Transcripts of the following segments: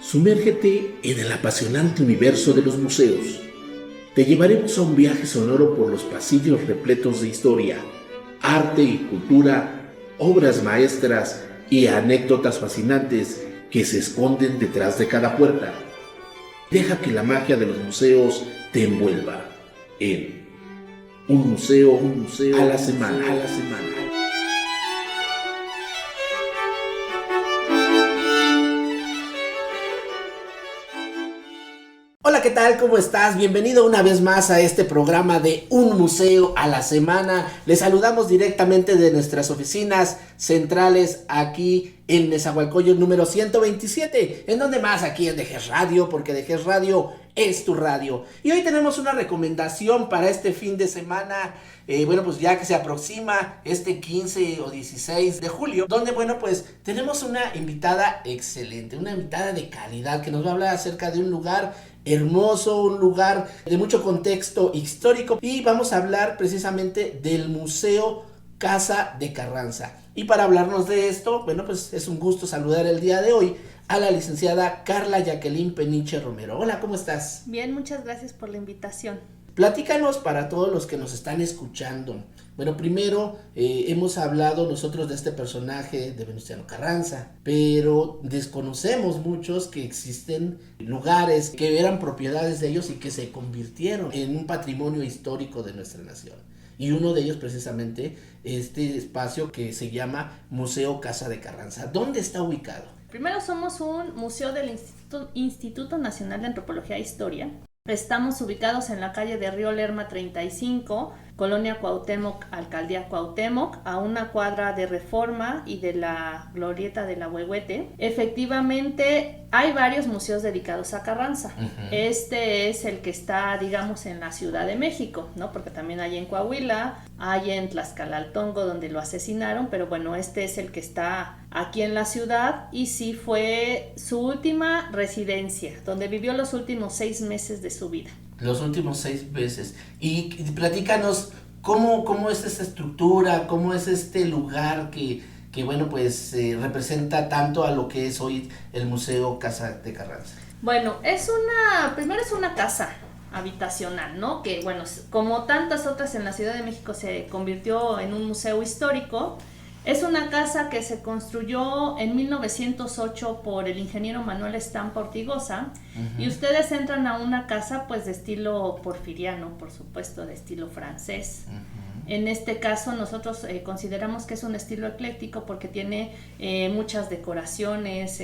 Sumérgete en el apasionante universo de los museos. Te llevaremos a un viaje sonoro por los pasillos repletos de historia, arte y cultura, obras maestras y anécdotas fascinantes que se esconden detrás de cada puerta. Deja que la magia de los museos te envuelva en un museo a la semana. Hola, ¿qué tal? ¿Cómo estás? Bienvenido una vez más a este programa de Un Museo a la Semana. Les saludamos directamente de nuestras oficinas centrales aquí en Nezahualcóyotl número 127. ¿En dónde más? Aquí en Dejes Radio, porque Dejes Radio es tu radio. Y hoy tenemos una recomendación para este fin de semana. Pues ya que se aproxima este 15 o 16 de julio, donde pues tenemos una invitada excelente, una invitada de calidad que nos va a hablar acerca de un lugar hermoso, un lugar de mucho contexto histórico, y vamos a hablar precisamente del Museo Casa de Carranza. Y para hablarnos de esto, pues es un gusto saludar el día de hoy a la licenciada Carla Jacqueline Peniche Romero. Hola, ¿cómo estás? Bien, muchas gracias por la invitación. Platícanos para todos los que nos están escuchando. Primero hemos hablado nosotros de este personaje de Venustiano Carranza, pero desconocemos muchos que existen lugares que eran propiedades de ellos y que se convirtieron en un patrimonio histórico de nuestra nación. Y uno de ellos precisamente este espacio que se llama Museo Casa de Carranza. ¿Dónde está ubicado? Primero, somos un museo del Instituto Nacional de Antropología e Historia. Estamos ubicados en la calle de Río Lerma 35, Colonia Cuauhtémoc, Alcaldía Cuauhtémoc, a una cuadra de Reforma y de la Glorieta de la Huehuete. Efectivamente, hay varios museos dedicados a Carranza. Este es el que está, digamos, en la Ciudad de México, ¿no? Porque también hay en Coahuila, hay en Tlaxcalaltongo, donde lo asesinaron, pero este es el que está aquí en la ciudad, y sí fue su última residencia, donde vivió los últimos 6 meses de su vida. Los últimos 6 meses. Y platícanos cómo es esta estructura, cómo es este lugar que representa tanto a lo que es hoy el Museo Casa de Carranza. Primero es una casa habitacional, ¿no? Que como tantas otras en la Ciudad de México se convirtió en un museo histórico. Es una casa que se construyó en 1908 por el ingeniero Manuel Estampa Ortigosa. Y ustedes entran a una casa de estilo porfiriano, por supuesto, de estilo francés. En este caso nosotros consideramos que es un estilo ecléctico porque tiene muchas decoraciones,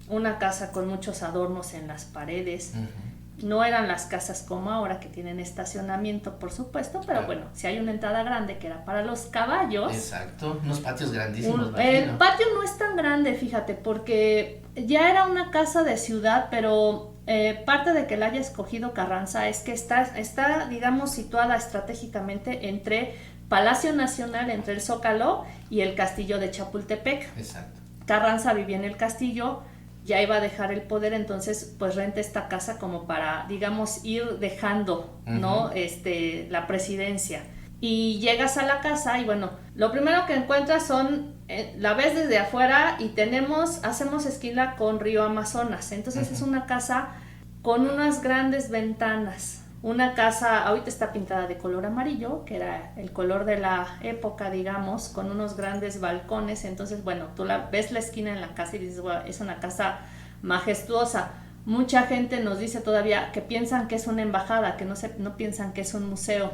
una casa con muchos adornos en las paredes. No eran las casas como ahora, que tienen estacionamiento, por supuesto, pero si hay una entrada grande que era para los caballos. Exacto, unos patios grandísimos. El patio no es tan grande, fíjate, porque ya era una casa de ciudad, pero parte de que la haya escogido Carranza es que está, digamos, situada estratégicamente entre Palacio Nacional, entre el Zócalo y el Castillo de Chapultepec. Exacto. Carranza vivía en el castillo, ya iba a dejar el poder, entonces renta esta casa como para, digamos, ir dejando, ¿no? La presidencia. Y llegas a la casa y lo primero que encuentras la ves desde afuera y hacemos esquina con Río Amazonas. Entonces es una casa con unas grandes ventanas. Una casa, ahorita está pintada de color amarillo, que era el color de la época, digamos, con unos grandes balcones. Entonces, tú ves la esquina en la casa y dices, es una casa majestuosa. Mucha gente nos dice todavía que piensan que es una embajada, que no piensan que es un museo.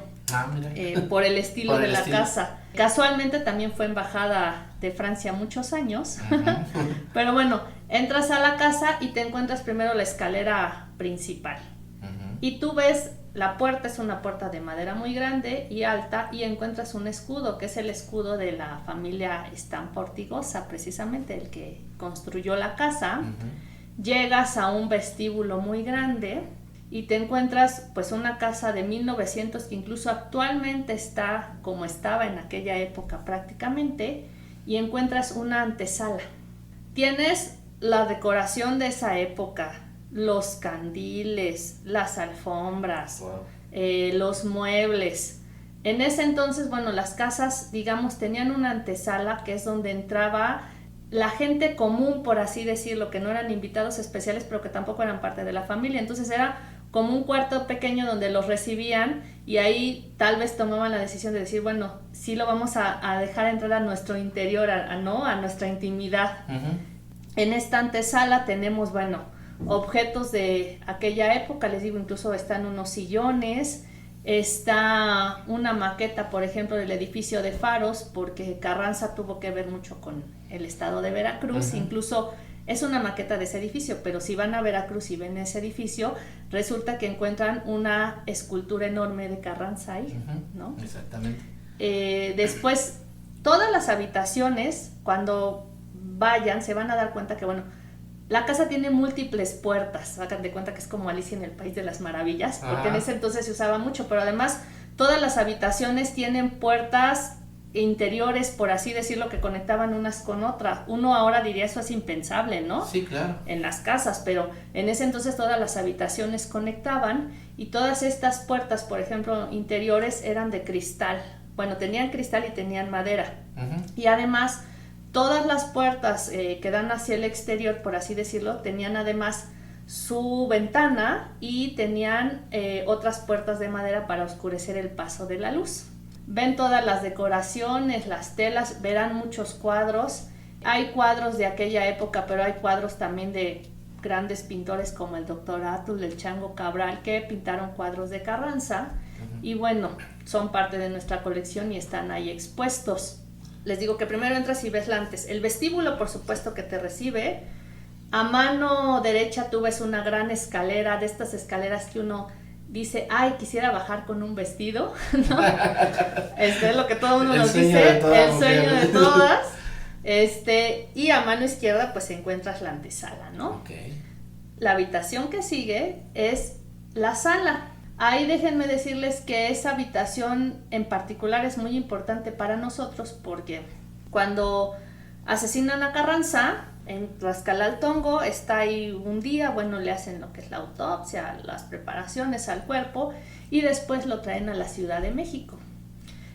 Por el estilo de la casa. Casualmente también fue embajada de Francia muchos años. Pero entras a la casa y te encuentras primero la escalera principal. Y tú ves, la puerta es una puerta de madera muy grande y alta, y encuentras un escudo, que es el escudo de la familia Estampa Ortigosa, precisamente el que construyó la casa. Llegas a un vestíbulo muy grande y te encuentras una casa de 1900 que incluso actualmente está como estaba en aquella época prácticamente, y encuentras una antesala. Tienes la decoración de esa época, los candiles, las alfombras, los muebles. En ese entonces, las casas, digamos, tenían una antesala que es donde entraba la gente común, por así decirlo, que no eran invitados especiales, pero que tampoco eran parte de la familia. Entonces era como un cuarto pequeño donde los recibían y ahí tal vez tomaban la decisión de decir, bueno, sí lo vamos a dejar entrar a nuestro interior, a nuestra intimidad. Uh-huh. En esta antesala tenemos, bueno, objetos de aquella época, les digo, incluso están unos sillones, está una maqueta, por ejemplo, del edificio de Faros, porque Carranza tuvo que ver mucho con el estado de Veracruz. Uh-huh. Incluso es una maqueta de ese edificio, pero si van a Veracruz y ven ese edificio, resulta que encuentran una escultura enorme de Carranza ahí, uh-huh. ¿no? Exactamente. Después, todas las habitaciones, cuando vayan, se van a dar cuenta que, bueno, la casa tiene múltiples puertas, hagan de cuenta que es como Alicia en el País de las Maravillas, porque en ese entonces se usaba mucho, pero además todas las habitaciones tienen puertas interiores, por así decirlo, que conectaban unas con otras. Uno ahora diría eso es impensable, ¿no? Sí, claro. En las casas, pero en ese entonces todas las habitaciones conectaban y todas estas puertas, por ejemplo, interiores eran de cristal. Bueno, tenían cristal y tenían madera. Uh-huh. Y además todas las puertas que dan hacia el exterior, por así decirlo, tenían además su ventana y tenían otras puertas de madera para oscurecer el paso de la luz. Ven todas las decoraciones, las telas, verán muchos cuadros. Hay cuadros de aquella época, pero hay cuadros también de grandes pintores como el Dr. Atul, el Chango Cabral, que pintaron cuadros de Carranza. Uh-huh. Y bueno, son parte de nuestra colección y están ahí expuestos. Les digo que primero entras y ves el vestíbulo, por supuesto, que te recibe. A mano derecha tú ves una gran escalera, de estas escaleras que uno dice, ay, quisiera bajar con un vestido, ¿no? Es lo que todo el mundo nos dice, el sueño de todas. Y a mano izquierda pues encuentras la antesala, ¿no? Okay. La habitación que sigue es la sala. Ahí déjenme decirles que esa habitación en particular es muy importante para nosotros porque cuando asesinan a Carranza en Tlaxcalaltongo, está ahí un día, bueno, le hacen lo que es la autopsia, las preparaciones al cuerpo y después lo traen a la Ciudad de México.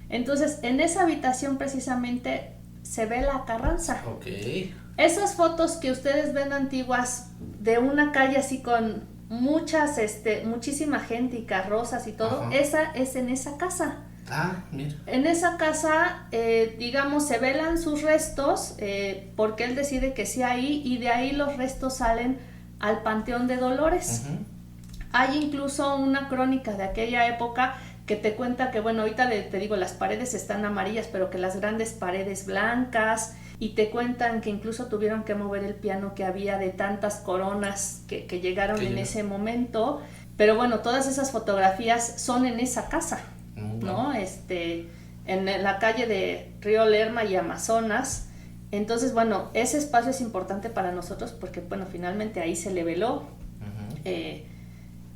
Entonces, en esa habitación precisamente se ve la Carranza. Okay. Esas fotos que ustedes ven antiguas de una calle así con muchísima gente y carrozas y todo, ajá, esa es en esa casa. Ah, mira. En esa casa, digamos, se velan sus restos, porque él decide que sí ahí, y de ahí los restos salen al Panteón de Dolores. Uh-huh. Hay incluso una crónica de aquella época que te cuenta que, bueno, ahorita te digo, las paredes están amarillas, pero que las grandes paredes blancas, y te cuentan que incluso tuvieron que mover el piano que había de tantas coronas que llegaron en ese momento. Pero bueno, todas esas fotografías son en esa casa, ¿no? En la calle de Río Lerma y Amazonas. Entonces, bueno, ese espacio es importante para nosotros porque, bueno, finalmente ahí se le veló. Uh-huh.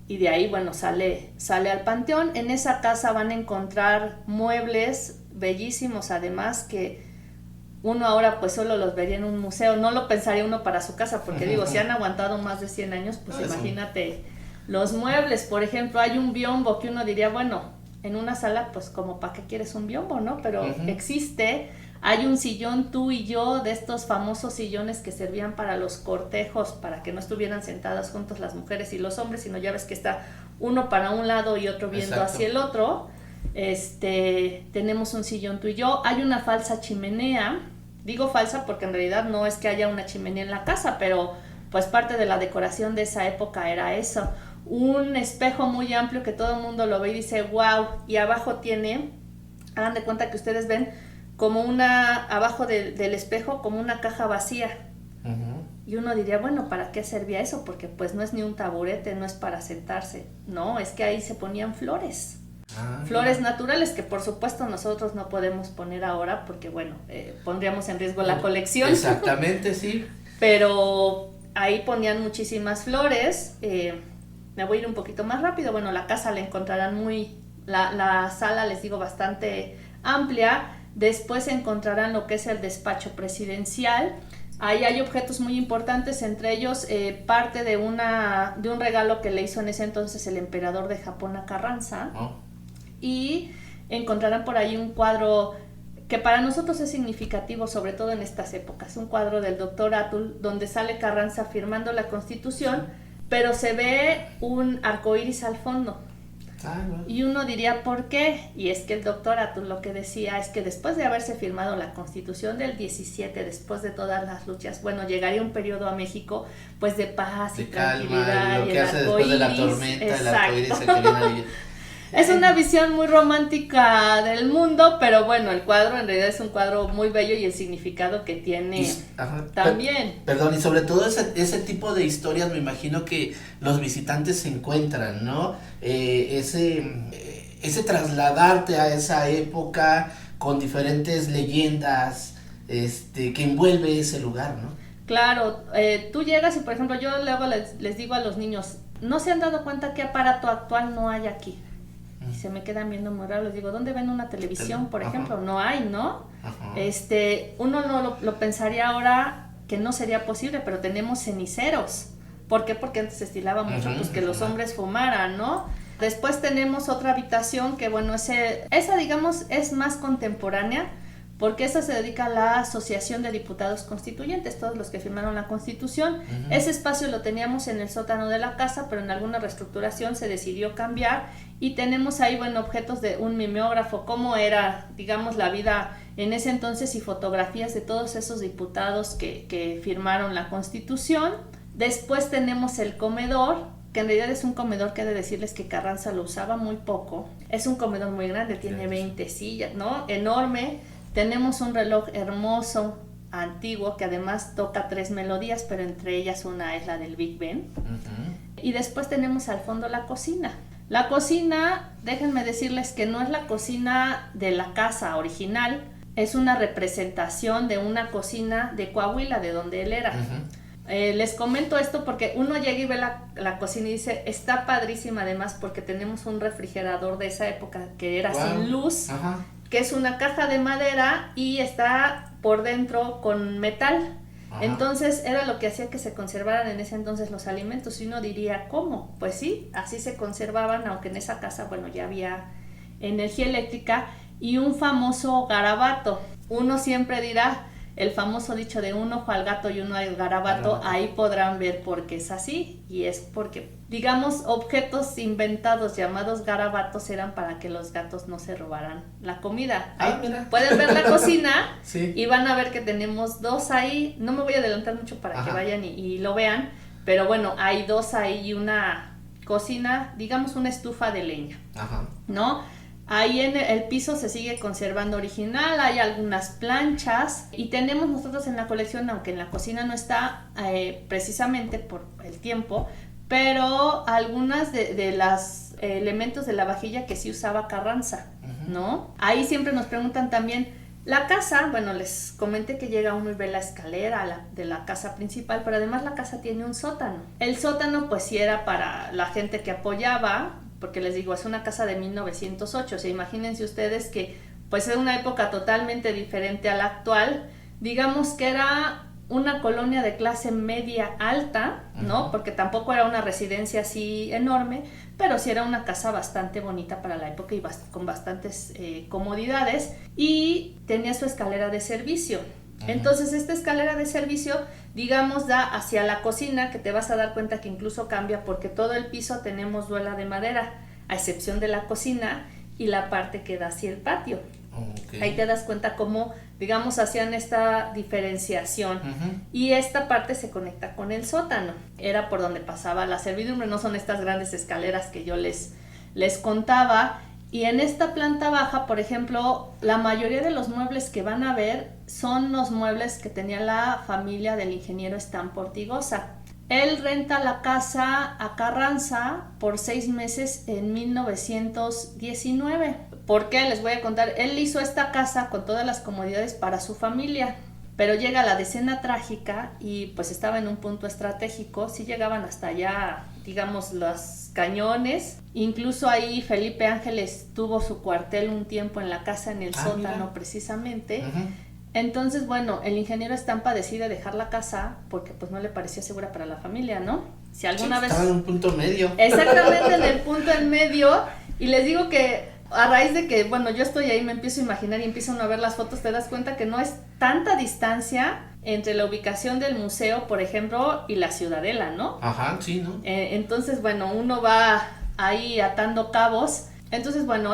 Y de ahí, bueno, sale al panteón. En esa casa van a encontrar muebles bellísimos, además, que uno ahora pues solo los vería en un museo. No lo pensaría uno para su casa, porque digo, si han aguantado más de 100 años, pues imagínate los muebles. Por ejemplo, hay un biombo que uno diría, bueno, en una sala, pues como para qué quieres un biombo, ¿no? Pero uh-huh, existe. Hay un sillón tú y yo, de estos famosos sillones que servían para los cortejos, para que no estuvieran sentadas juntos las mujeres y los hombres, sino ya ves que está uno para un lado y otro viendo exacto hacia el otro. Tenemos un sillón tú y yo. Hay una falsa chimenea. Digo falsa porque en realidad no es que haya una chimenea en la casa, pero pues parte de la decoración de esa época era eso. Un espejo muy amplio que todo el mundo lo ve y dice wow, y abajo tiene, hagan de cuenta que ustedes ven como abajo del espejo como una caja vacía. Uh-huh. Y uno diría, bueno, ¿para qué servía eso? Porque pues no es ni un taburete, no es para sentarse. No, es que ahí se ponían flores. Flores naturales que por supuesto nosotros no podemos poner ahora porque bueno, pondríamos en riesgo la colección. Exactamente, sí. Pero ahí ponían muchísimas flores. Me voy a ir un poquito más rápido. Bueno, la casa la encontrarán la sala, les digo, bastante amplia. Después encontrarán lo que es el despacho presidencial. Ahí hay objetos muy importantes, entre ellos parte de un regalo que le hizo en ese entonces el emperador de Japón a Carranza. Oh. Y encontrarán por ahí un cuadro que para nosotros es significativo, sobre todo en estas épocas. Un cuadro del doctor Atul, donde sale Carranza firmando la Constitución, pero se ve un arcoíris al fondo. Bueno. Y uno diría, ¿por qué? Y es que el doctor Atul lo que decía es que después de haberse firmado la Constitución del 17, después de todas las luchas, bueno, llegaría un periodo a México pues de paz y tranquilidad. Lo y que el hace después de la arcoíris, tormenta, el arcoíris el que viene a vivir. Es una visión muy romántica del mundo, pero bueno, el cuadro en realidad es un cuadro muy bello y el significado que tiene también. Perdón, y sobre todo ese tipo de historias me imagino que los visitantes se encuentran, ¿no? Ese trasladarte a esa época con diferentes leyendas que envuelve ese lugar, ¿no? Claro, tú llegas y por ejemplo yo luego les digo a los niños, ¿no se han dado cuenta qué aparato actual no hay aquí? Y se me quedan viendo muy raro, les digo, ¿dónde ven una televisión, por ejemplo? No hay, ¿no? Ajá. Uno no lo pensaría ahora que no sería posible, pero tenemos ceniceros. ¿Por qué? Porque antes se estilaba mucho pues que los hombres fumaran, ¿no? Después tenemos otra habitación que, bueno, esa digamos es más contemporánea, porque esa se dedica a la Asociación de Diputados Constituyentes, todos los que firmaron la Constitución. Ese espacio lo teníamos en el sótano de la casa, pero en alguna reestructuración se decidió cambiar y tenemos ahí, bueno, objetos de un mimeógrafo, cómo era, digamos, la vida en ese entonces y fotografías de todos esos diputados que firmaron la Constitución. Después tenemos el comedor, que en realidad es un comedor que he de decirles que Carranza lo usaba muy poco. Es un comedor muy grande, tiene 20 sillas, ¿no? Enorme. Tenemos un reloj hermoso, antiguo, que además toca 3 melodías, pero entre ellas una es la del Big Ben. Y después tenemos al fondo la cocina. La cocina, déjenme decirles que no es la cocina de la casa original, es una representación de una cocina de Coahuila, de donde él era. Les comento esto porque uno llega y ve la cocina y dice, está padrísima además porque tenemos un refrigerador de esa época que era sin luz. Que es una caja de madera y está por dentro con metal. Entonces era lo que hacía que se conservaran en ese entonces los alimentos. Y uno diría, ¿cómo? Pues sí, así se conservaban, aunque en esa casa, bueno, ya había energía eléctrica y un famoso garabato. Uno siempre dirá, el famoso dicho de un ojo al gato y uno al garabato, ahí podrán ver por qué es así, y es porque, digamos, objetos inventados llamados garabatos eran para que los gatos no se robaran la comida. Pueden ver la cocina y van a ver que tenemos 2 ahí, no me voy a adelantar mucho para que vayan y lo vean, pero bueno, hay 2 ahí y una cocina, digamos una estufa de leña, ¿no? Ahí en el piso se sigue conservando original, hay algunas planchas y tenemos nosotros en la colección, aunque en la cocina no está precisamente por el tiempo, pero algunas de los elementos de la vajilla que sí usaba Carranza, ¿no? Ahí siempre nos preguntan también, la casa, bueno, les comenté que llega uno y ve la escalera de la casa principal, pero además la casa tiene un sótano. El sótano pues sí era para la gente que apoyaba, porque les digo, es una casa de 1908, o sea, imagínense ustedes que pues es una época totalmente diferente a la actual, digamos que era una colonia de clase media alta, ¿no? Porque tampoco era una residencia así enorme, pero sí era una casa bastante bonita para la época y con bastantes comodidades, y tenía su escalera de servicio. Entonces esta escalera de servicio, digamos, da hacia la cocina, que te vas a dar cuenta que incluso cambia porque todo el piso tenemos duela de madera, a excepción de la cocina y la parte que da hacia el patio. Ahí te das cuenta cómo, digamos, hacían esta diferenciación. Y esta parte se conecta con el sótano, era por donde pasaba la servidumbre, no son estas grandes escaleras que yo les contaba. Y en esta planta baja, por ejemplo, la mayoría de los muebles que van a ver son los muebles que tenía la familia del ingeniero Estampo Ortigosa. Él renta la casa a Carranza por 6 meses en 1919. ¿Por qué? Les voy a contar. Él hizo esta casa con todas las comodidades para su familia, pero llega la decena trágica y pues estaba en un punto estratégico. Sí llegaban hasta allá, digamos, los cañones. Incluso ahí Felipe Ángeles tuvo su cuartel un tiempo en la casa, en el sótano precisamente. Entonces, bueno, el ingeniero Estampa decide dejar la casa porque pues no le parecía segura para la familia, ¿no? Si alguna vez... Estaba en un punto medio. Exactamente, en el punto en medio. Y les digo que A raíz de que, bueno, yo estoy ahí, me empiezo a imaginar y empiezo uno a ver las fotos, te das cuenta que no es tanta distancia entre la ubicación del museo, por ejemplo, y la Ciudadela, ¿no? Ajá, sí, ¿no? Entonces, bueno, uno va ahí atando cabos. Entonces, bueno,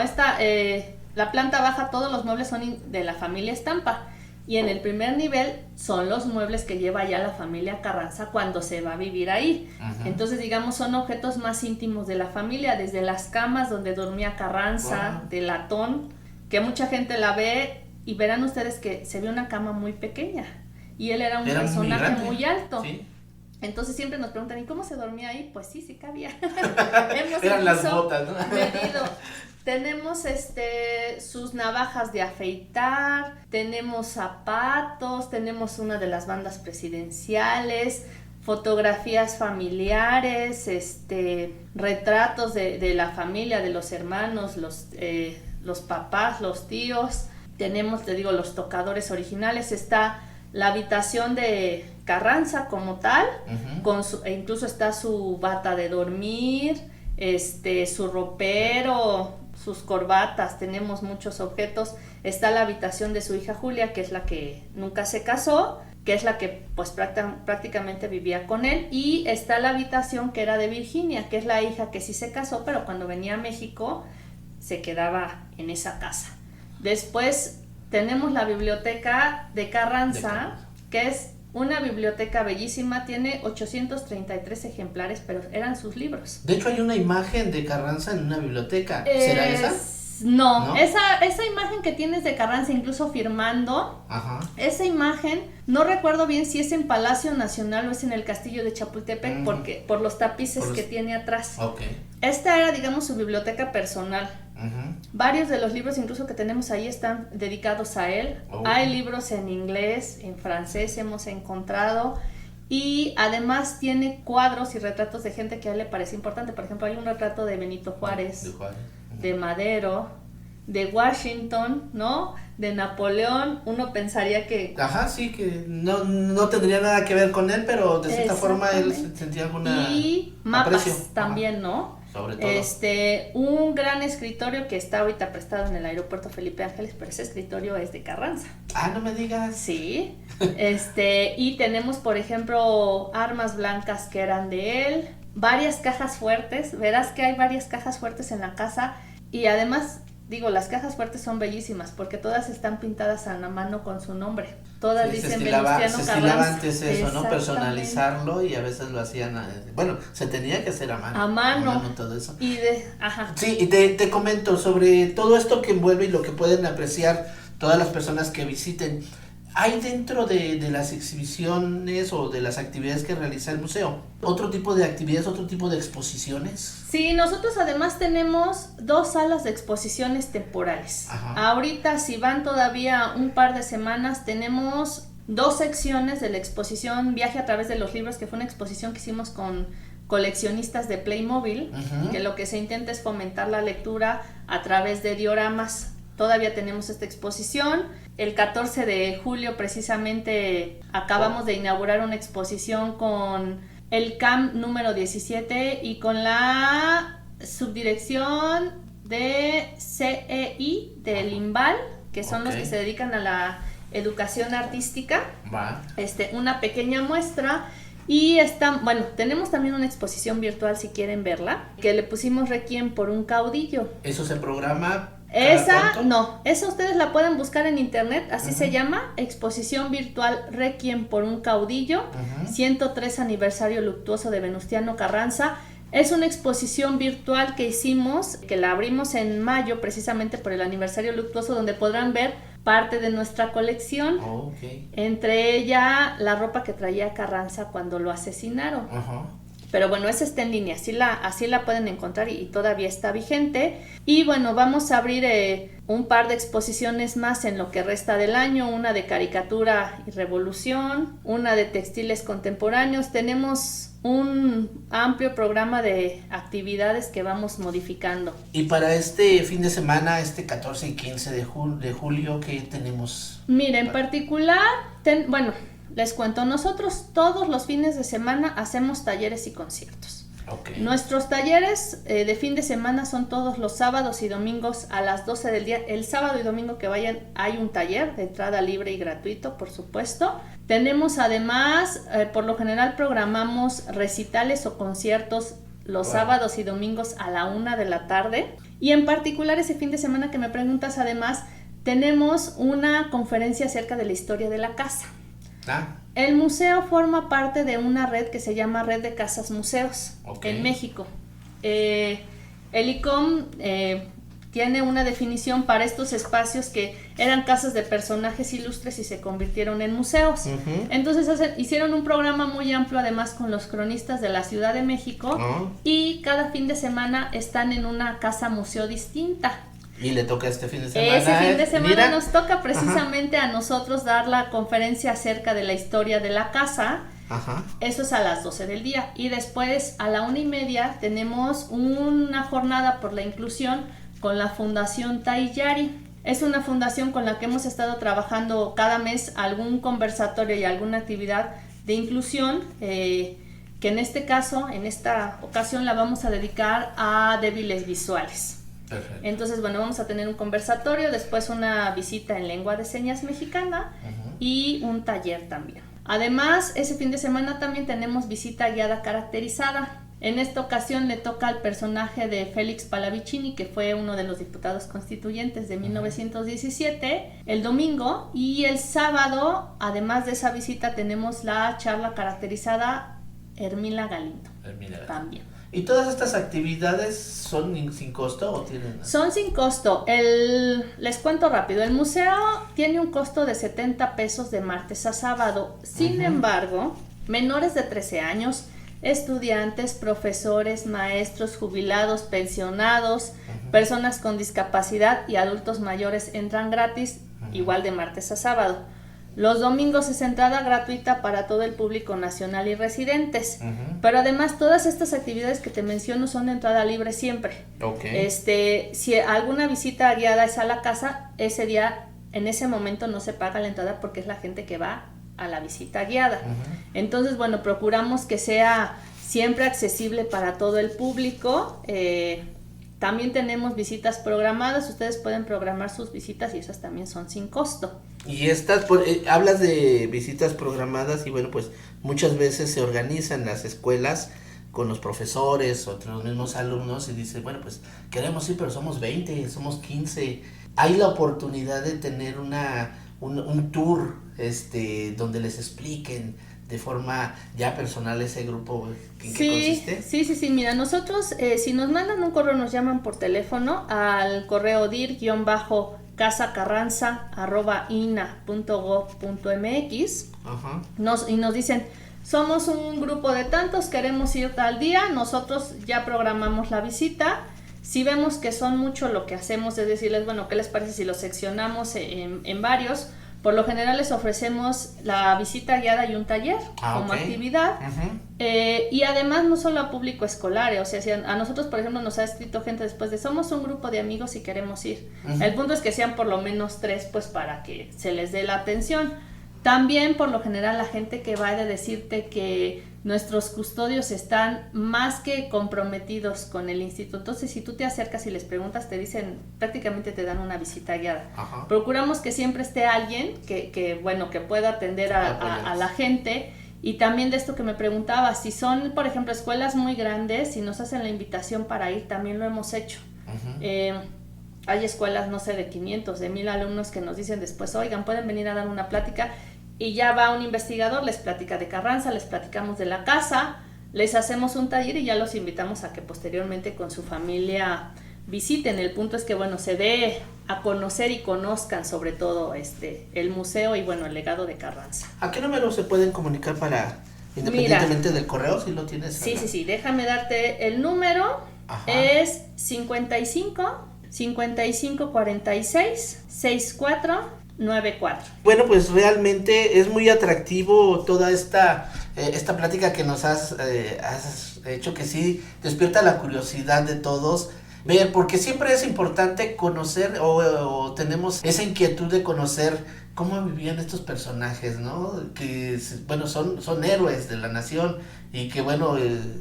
la planta baja, todos los muebles son de la familia Estampa. Y en el primer nivel son los muebles que lleva ya la familia Carranza cuando se va a vivir ahí. Uh-huh. Entonces, digamos, son objetos más íntimos de la familia, desde las camas donde dormía Carranza, wow, de latón, que mucha gente la ve y verán ustedes que se ve una cama muy pequeña. Y él era un personaje muy alto. Sí. Entonces siempre nos preguntan, ¿y cómo se dormía ahí? Pues sí cabía. Eran las botas, ¿no? Medido. Tenemos sus navajas de afeitar, tenemos zapatos, tenemos una de las bandas presidenciales, fotografías familiares, retratos de la familia, de los hermanos, los papás, los tíos. Tenemos, te digo, los tocadores originales. Está la habitación de Carranza como tal, uh-huh, incluso está su bata de dormir, su ropero, sus corbatas, tenemos muchos objetos. Está la habitación de su hija Julia, que es la que nunca se casó, que es la que pues prácticamente vivía con él, y está la habitación que era de Virginia, que es la hija que sí se casó, pero cuando venía a México se quedaba en esa casa. Después tenemos la biblioteca de Carranza, que es una biblioteca bellísima, tiene 833 ejemplares, pero eran sus libros. De hecho, hay una imagen de Carranza en una biblioteca. ¿Será esa? No, esa imagen que tienes de Carranza incluso firmando, ajá, esa imagen, no recuerdo bien si es en Palacio Nacional o es en el Castillo de Chapultepec, porque por los tapices que tiene atrás. Okay. Esta era, digamos, su biblioteca personal. Uh-huh. Varios de los libros incluso que tenemos ahí están dedicados a él. Hay libros en inglés, en francés hemos encontrado, y además tiene cuadros y retratos de gente que a él le parece importante. Por ejemplo, hay un retrato de Benito Juárez, de Madero, de Washington, ¿no? De Napoleón. Uno pensaría que... Ajá, sí, que no tendría nada que ver con él, pero de cierta forma él sentía alguna... Y mapas aprecio. También, ajá, ¿no? Sobre todo. Un gran escritorio que está ahorita prestado en el aeropuerto Felipe Ángeles, pero ese escritorio es de Carranza. Ah, no me digas. Sí. Y tenemos, por ejemplo, armas blancas que eran de él, varias cajas fuertes. Verás que hay varias cajas fuertes en la casa, y además, digo, las cajas fuertes son bellísimas porque todas están pintadas a la mano con su nombre. Todas dicen Venustiano Carranza. Se estilaba antes eso, ¿no? Personalizarlo, y a veces lo hacían, bueno, se tenía que hacer a mano. A mano todo eso. Ajá. Sí, y te comento sobre todo esto que envuelve y lo que pueden apreciar todas las personas que visiten. ¿Hay dentro de las exhibiciones o de las actividades que realiza el museo otro tipo de actividades, otro tipo de exposiciones? Sí, nosotros además tenemos 2 salas de exposiciones temporales. Ajá. Ahorita, si van todavía un par de semanas, tenemos 2 secciones de la exposición Viaje a través de los libros, que fue una exposición que hicimos con coleccionistas de Playmobil, uh-huh, que lo que se intenta es fomentar la lectura a través de dioramas. Todavía tenemos esta exposición. El 14 de julio precisamente acabamos de inaugurar una exposición con el CAM número 17 y con la subdirección de CEI del IMBAL, que son los que se dedican a la educación artística. Una pequeña muestra. Y tenemos también una exposición virtual, si quieren verla, que le pusimos Requiem por un caudillo. ¿Eso se programa? Esa ustedes la pueden buscar en internet, así, uh-huh, se llama, exposición virtual Requiem por un caudillo, uh-huh, 103 aniversario luctuoso de Venustiano Carranza. Es una exposición virtual que hicimos, que la abrimos en mayo precisamente por el aniversario luctuoso, donde podrán ver parte de nuestra colección, okay, entre ella la ropa que traía Carranza cuando lo asesinaron. Uh-huh. Pero bueno, esa está en línea, así la pueden encontrar y todavía está vigente. Y bueno, vamos a abrir un par de exposiciones más en lo que resta del año, una de caricatura y revolución, una de textiles contemporáneos. Tenemos un amplio programa de actividades que vamos modificando. Y para este fin de semana, 14 y 15 de julio, ¿qué tenemos? Mira, en particular, les cuento, nosotros todos los fines de semana hacemos talleres y conciertos. Okay. Nuestros talleres de fin de semana son todos los sábados y domingos a las 12 del día. El sábado y domingo que vayan hay un taller de entrada libre y gratuito, por supuesto. Tenemos además, por lo general programamos recitales o conciertos los sábados y domingos a la 1 de la tarde. Y en particular ese fin de semana que me preguntas, además, tenemos una conferencia acerca de la historia de la casa. El museo forma parte de una red que se llama Red de Casas Museos en México. El ICOM tiene una definición para estos espacios que eran casas de personajes ilustres y se convirtieron en museos. Entonces hicieron un programa muy amplio, además con los cronistas de la Ciudad de México, y cada fin de semana están en una casa museo distinta. Y le toca este fin de semana. Ese fin de semana nos toca precisamente a nosotros dar la conferencia acerca de la historia de la casa. Eso es a las 12 del día. Y después a la 1:30 tenemos una jornada por la inclusión con la Fundación Taiyari. Es una fundación con la que hemos estado trabajando cada mes algún conversatorio y alguna actividad de inclusión, que en este caso, en esta ocasión la vamos a dedicar a débiles visuales. Perfecto. Entonces, bueno, vamos a tener un conversatorio, después una visita en lengua de señas mexicana y un taller también. Además, ese fin de semana también tenemos visita guiada caracterizada. En esta ocasión le toca al personaje de Félix Palavicini, que fue uno de los diputados constituyentes de 1917, el domingo, y el sábado, además de esa visita, tenemos la charla caracterizada Hermila Galindo. También. ¿Y todas estas actividades son sin costo o tienen? Son sin costo. Les cuento rápido, el museo tiene un costo de 70 pesos de martes a sábado. Sin embargo, menores de 13 años, estudiantes, profesores, maestros, jubilados, pensionados, personas con discapacidad y adultos mayores entran gratis, igual de martes a sábado. Los domingos es entrada gratuita para todo el público nacional y residentes. Pero además todas estas actividades que te menciono son de entrada libre siempre. Si alguna visita guiada es a la casa, ese día, en ese momento no se paga la entrada porque es la gente que va a la visita guiada. Entonces, bueno, procuramos que sea siempre accesible para todo el público. También tenemos visitas programadas, ustedes pueden programar sus visitas y esas también son sin costo. Y estas, hablas de visitas programadas y bueno, pues muchas veces se organizan las escuelas con los profesores o entre los mismos alumnos y dicen, bueno, pues queremos ir, pero somos 20, somos 15. Hay la oportunidad de tener un tour donde les expliquen de forma ya personal ese grupo, ¿en qué consiste? Sí, mira, nosotros si nos mandan un correo, nos llaman por teléfono al correo dir-casacarranza@ina.gov.mx y nos dicen, somos un grupo de tantos, queremos ir tal día, nosotros ya programamos la visita. Si vemos que son mucho, lo que hacemos es decirles, bueno, ¿qué les parece si los seccionamos en varios? Por lo general les ofrecemos la visita guiada y un taller como actividad. Y además no solo a público escolar, o sea, si a nosotros, por ejemplo, nos ha escrito gente después de somos un grupo de amigos y queremos ir. El punto es que sean por lo menos 3, pues para que se les dé la atención. También, por lo general, la gente que va a decirte que nuestros custodios están más que comprometidos con el instituto. Entonces, si tú te acercas y les preguntas, te dicen, prácticamente te dan una visita guiada. Procuramos que siempre esté alguien que pueda atender a la gente. Y también de esto que me preguntaba, si son, por ejemplo, escuelas muy grandes, si nos hacen la invitación para ir, también lo hemos hecho. Hay escuelas, no sé, de 500, de 1000 alumnos que nos dicen después, oigan, pueden venir a dar una plática. Y ya va un investigador, les platica de Carranza, les platicamos de la casa, les hacemos un taller y ya los invitamos a que posteriormente con su familia visiten. El punto es que, bueno, se dé a conocer y conozcan sobre todo el museo y, bueno, el legado de Carranza. ¿A qué número se pueden comunicar para, independientemente del correo, si lo tienes? Sí, déjame darte el número. Es 55 46 64 94. Bueno, pues realmente es muy atractivo toda esta plática que nos has hecho, que sí despierta la curiosidad de todos ver, porque siempre es importante conocer o tenemos esa inquietud de conocer cómo vivían estos personajes, ¿no? Que, bueno, son héroes de la nación y que, bueno,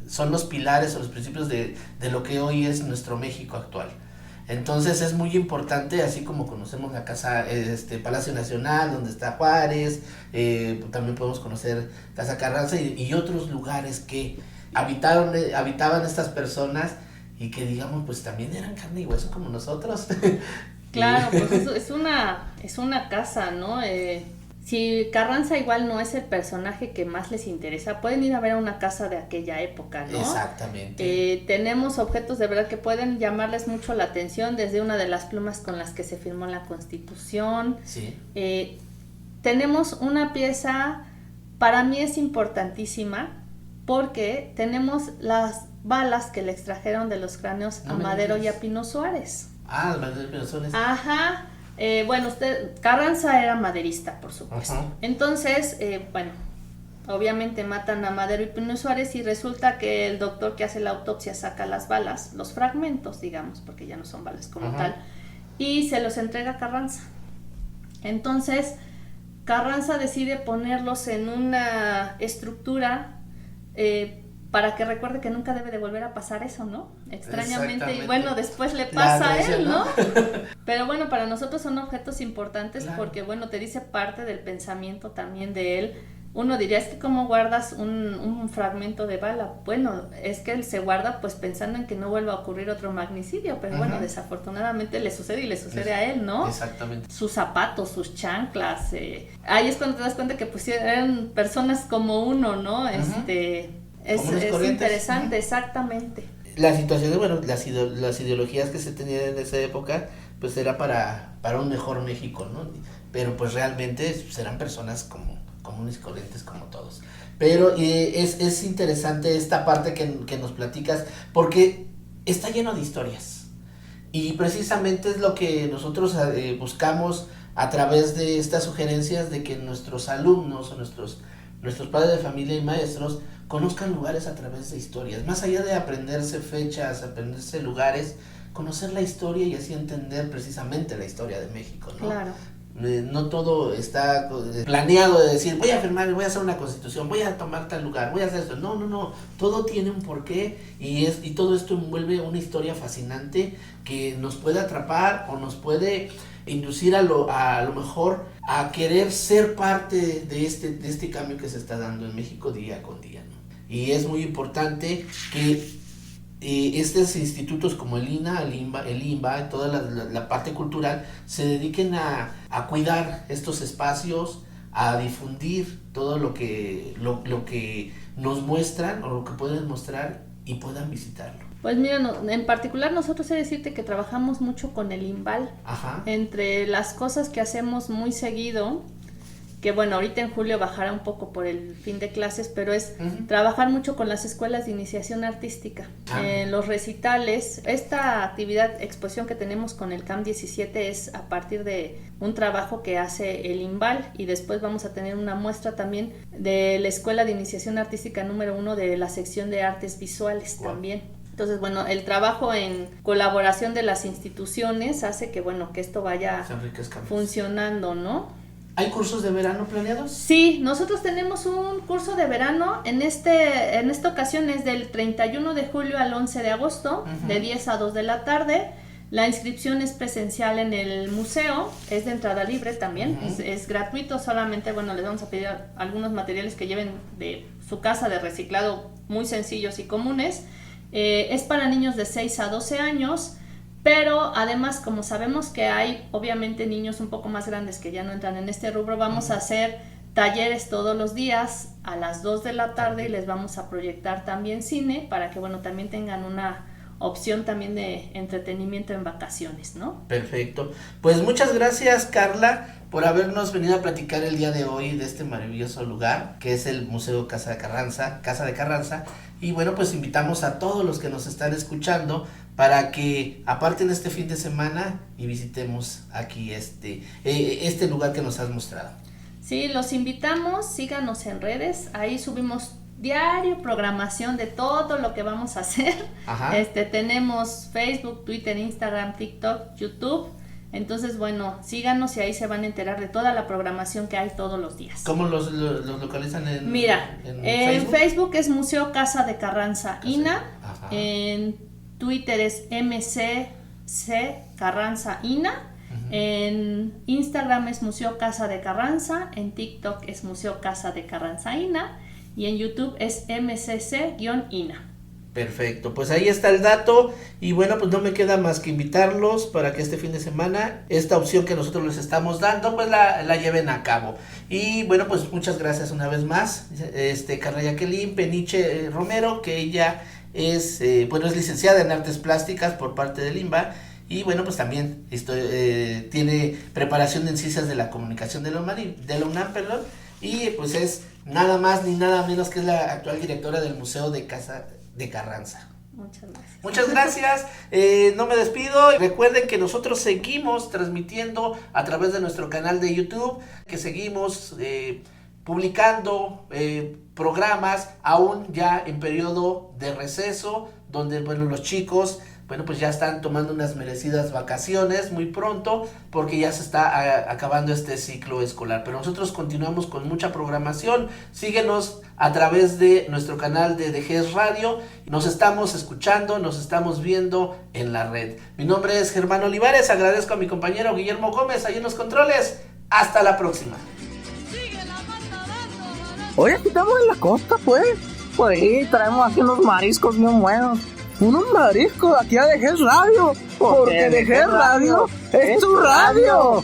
son los pilares o los principios de lo que hoy es nuestro México actual. Entonces es muy importante, así como conocemos la casa, Palacio Nacional, donde está Juárez, también podemos conocer Casa Carranza y otros lugares que habitaban estas personas y que, digamos, pues también eran carne y hueso como nosotros. Claro, pues es una casa, ¿no? Si Carranza igual no es el personaje que más les interesa, pueden ir a ver a una casa de aquella época, ¿no? Exactamente. Tenemos objetos de verdad que pueden llamarles mucho la atención, desde una de las plumas con las que se firmó la Constitución. Sí. Tenemos una pieza, para mí es importantísima, porque tenemos las balas que le extrajeron de los cráneos a Madero y a Pino Suárez. Ah, Madero y Pino Suárez. Ajá. Bueno, Carranza era maderista, por supuesto. Ajá. Entonces, bueno, obviamente matan a Madero y Pino Suárez y resulta que el doctor que hace la autopsia saca las balas, los fragmentos, digamos, porque ya no son balas como Ajá. tal, y se los entrega a Carranza. Entonces, Carranza decide ponerlos en una estructura para que recuerde que nunca debe de volver a pasar eso, ¿no? Extrañamente, y bueno, después le pasa a él, ¿no? Pero bueno, para nosotros son objetos importantes, claro, porque bueno, te dice parte del pensamiento también de él. Uno diría, es que ¿cómo guardas un fragmento de bala? Bueno, es que él se guarda pues pensando en que no vuelva a ocurrir otro magnicidio, pero bueno, desafortunadamente le sucede y le sucede a él, ¿no? Exactamente. Sus zapatos, sus chanclas, ahí es cuando te das cuenta que pues eran personas como uno, ¿no? Es interesante, exactamente. La situación, bueno, las ideologías que se tenían en esa época, pues era para un mejor México, ¿no? Pero pues realmente serán personas comunes y corrientes como todos. Pero es interesante esta parte que nos platicas, porque está lleno de historias. Y precisamente es lo que nosotros buscamos a través de estas sugerencias de que nuestros alumnos o nuestros padres de familia y maestros conozcan lugares a través de historias, más allá de aprenderse fechas, aprenderse lugares, conocer la historia y así entender precisamente la historia de México, ¿no? Claro. No todo está planeado de decir, voy a firmar, voy a hacer una constitución, voy a tomar tal lugar, voy a hacer esto. No, todo tiene un porqué y todo esto envuelve una historia fascinante que nos puede atrapar o nos puede inducir a lo mejor a querer ser parte de este cambio que se está dando en México día con día, ¿no? Y es muy importante que estos institutos como el INA, el INBA, toda la parte cultural se dediquen a cuidar estos espacios, a difundir todo lo que nos muestran o lo que pueden mostrar y puedan visitarlo. Pues mira, en particular nosotros he de decirte que trabajamos mucho con el INVAL. Ajá. Entre las cosas que hacemos muy seguido, que bueno, ahorita en julio bajará un poco por el fin de clases, pero es trabajar mucho con las escuelas de iniciación artística. En los recitales, esta actividad, exposición que tenemos con el CAM 17 es a partir de un trabajo que hace el INVAL, y después vamos a tener una muestra también de la Escuela de Iniciación Artística número 1 de la sección de artes visuales. Wow. También. Entonces, bueno, el trabajo en colaboración de las instituciones hace que, bueno, que esto vaya funcionando, ¿no? ¿Hay cursos de verano planeados? Sí, nosotros tenemos un curso de verano, en esta ocasión es del 31 de julio al 11 de agosto, de 10 a 2 de la tarde. La inscripción es presencial en el museo, es de entrada libre también, es gratuito, solamente, bueno, les vamos a pedir algunos materiales que lleven de su casa de reciclado muy sencillos y comunes. Es para niños de 6 a 12 años. Pero además, como sabemos que hay obviamente niños un poco más grandes que ya no entran en este rubro, vamos a hacer talleres todos los días a las 2 de la tarde y les vamos a proyectar también cine para que, bueno, también tengan una opción también de entretenimiento en vacaciones, ¿no? Perfecto. Pues muchas gracias, Carla, por habernos venido a platicar el día de hoy de este maravilloso lugar que es el Museo Casa de Carranza. Y bueno, pues invitamos a todos los que nos están escuchando para que aparten este fin de semana y visitemos aquí este lugar que nos has mostrado. Sí, los invitamos, síganos en redes, ahí subimos diario programación de todo lo que vamos a hacer. Tenemos Facebook, Twitter, Instagram, TikTok, YouTube, Entonces, bueno, síganos y ahí se van a enterar de toda la programación que hay todos los días. ¿Cómo los localizan en Mira, en Facebook es Museo Casa de Carranza INA, Ajá. en Twitter es MCC Carranza INA, en Instagram es Museo Casa de Carranza, en TikTok es Museo Casa de Carranza INA y en YouTube es MCC-INA. Perfecto, pues ahí está el dato y bueno, pues no me queda más que invitarlos para que este fin de semana esta opción que nosotros les estamos dando pues la lleven a cabo. Y bueno, pues muchas gracias una vez más, Carla Jacqueline Peniche Romero, que ella es licenciada en Artes Plásticas por parte del IMBA y bueno, pues también tiene preparación en Ciencias de la Comunicación de la UNAM, y pues es nada más ni nada menos que es la actual directora del Museo de Casa de Carranza. Muchas gracias. Muchas gracias, no me despido. Recuerden que nosotros seguimos transmitiendo a través de nuestro canal de YouTube, que seguimos publicando programas aún ya en periodo de receso, donde bueno, los chicos pues ya están tomando unas merecidas vacaciones muy pronto porque ya se está acabando este ciclo escolar, pero nosotros continuamos con mucha programación. Síguenos a través de nuestro canal de GES Radio, nos estamos escuchando, nos estamos viendo en la red. Mi nombre es Germán Olivares, agradezco a mi compañero Guillermo Gómez ahí en los controles. Hasta la próxima. Oye, aquí estamos en la costa, pues sí, traemos aquí unos mariscos bien buenos. Unos mariscos aquí a GES Radio, porque GES Radio es tu radio.